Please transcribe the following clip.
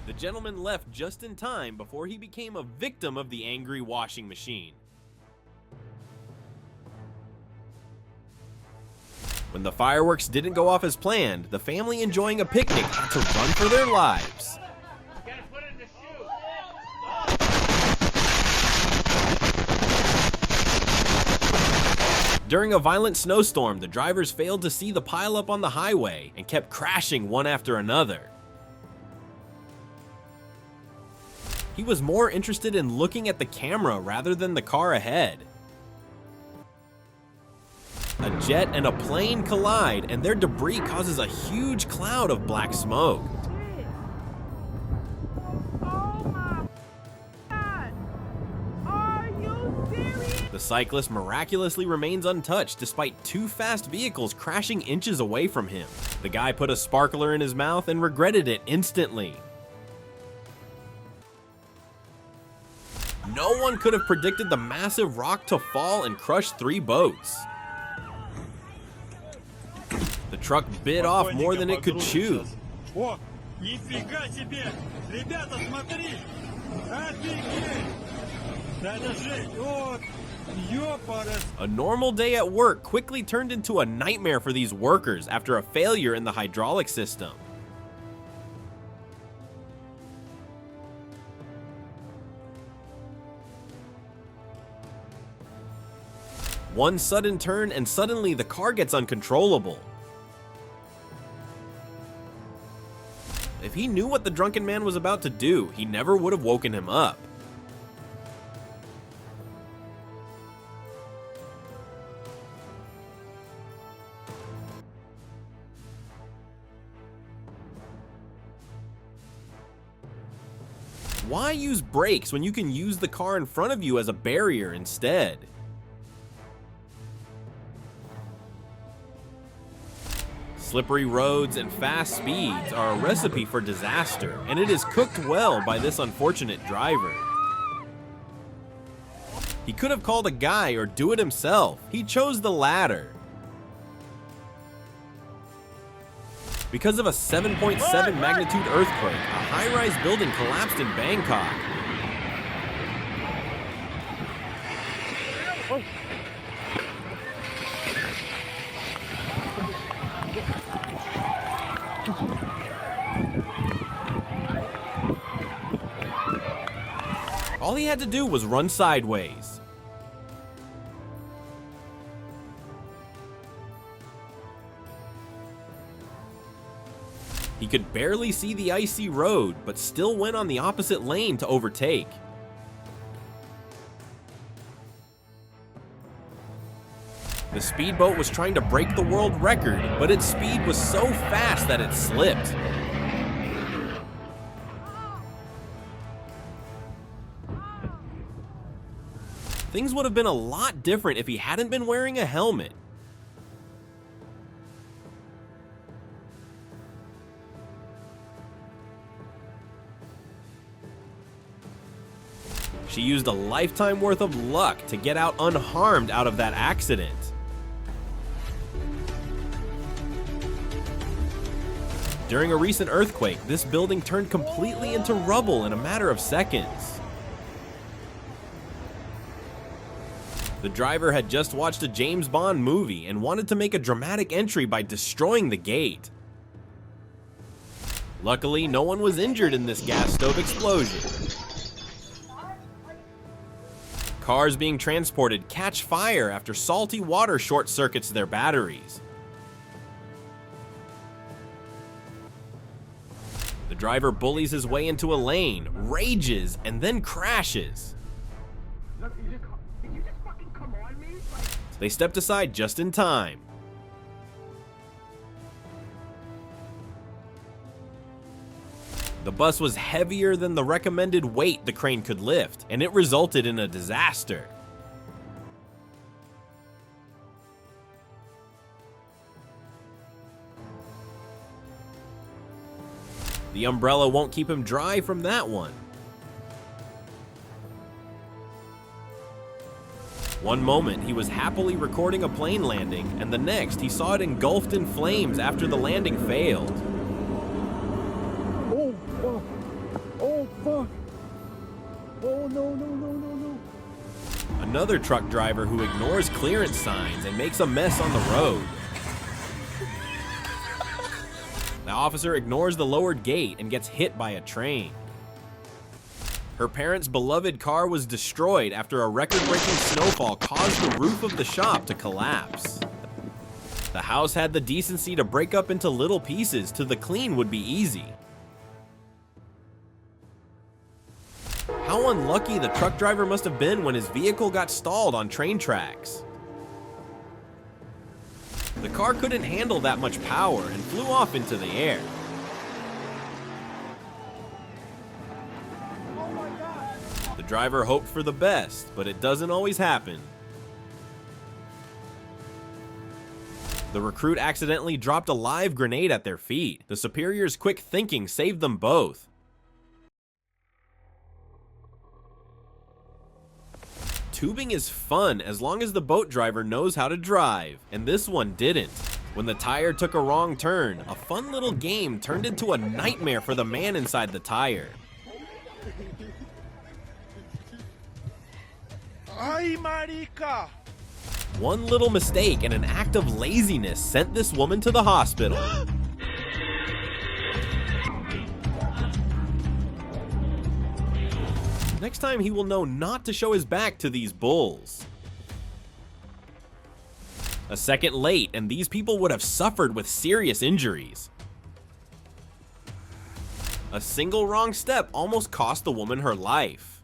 The gentleman left just in time before he became a victim of the angry washing machine. When the fireworks didn't go off as planned, the family enjoying a picnic had to run for their lives. During a violent snowstorm, the drivers failed to see the pileup on the highway and kept crashing one after another. He was more interested in looking at the camera rather than the car ahead. A jet and a plane collide, and their debris causes a huge cloud of black smoke. The cyclist miraculously remains untouched despite two fast vehicles crashing inches away from him. The guy put a sparkler in his mouth and regretted it instantly. No one could have predicted the massive rock to fall and crush 3 boats. The truck bit off more than it could chew. A normal day at work quickly turned into a nightmare for these workers after a failure in the hydraulic system. One sudden turn and suddenly the car gets uncontrollable. If he knew what the drunken man was about to do, he never would have woken him up. Why use brakes when you can use the car in front of you as a barrier instead? Slippery roads and fast speeds are a recipe for disaster, and it is cooked well by this unfortunate driver. He could have called a guy or do it himself. He chose the latter. Because of a 7.7 magnitude earthquake, a high-rise building collapsed in Bangkok. All he had to do was run sideways. He could barely see the icy road, but still went on the opposite lane to overtake. The speedboat was trying to break the world record, but its speed was so fast that it slipped. Things would have been a lot different if he hadn't been wearing a helmet. She used a lifetime worth of luck to get out unharmed out of that accident. During a recent earthquake, this building turned completely into rubble in a matter of seconds. The driver had just watched a James Bond movie and wanted to make a dramatic entry by destroying the gate. Luckily, no one was injured in this gas stove explosion. Cars being transported catch fire after salty water short-circuits their batteries. The driver bullies his way into a lane, rages, and then crashes. They stepped aside just in time. The bus was heavier than the recommended weight the crane could lift, and it resulted in a disaster. The umbrella won't keep him dry from that one. One moment, he was happily recording a plane landing, and the next, he saw it engulfed in flames after the landing failed. Another truck driver who ignores clearance signs and makes a mess on the road. The officer ignores the lowered gate and gets hit by a train. Her parents' beloved car was destroyed after a record-breaking snowfall caused the roof of the shop to collapse. The house had the decency to break up into little pieces so the clean would be easy. How unlucky the truck driver must have been when his vehicle got stalled on train tracks. The car couldn't handle that much power and flew off into the air. The driver hoped for the best, but it doesn't always happen. The recruit accidentally dropped a live grenade at their feet. The superior's quick thinking saved them both. Tubing is fun as long as the boat driver knows how to drive, and this one didn't. When the tire took a wrong turn, a fun little game turned into a nightmare for the man inside the tire. Ay, marica! One little mistake and an act of laziness sent this woman to the hospital. Next time he will know not to show his back to these bulls. A second late and these people would have suffered with serious injuries. A single wrong step almost cost the woman her life.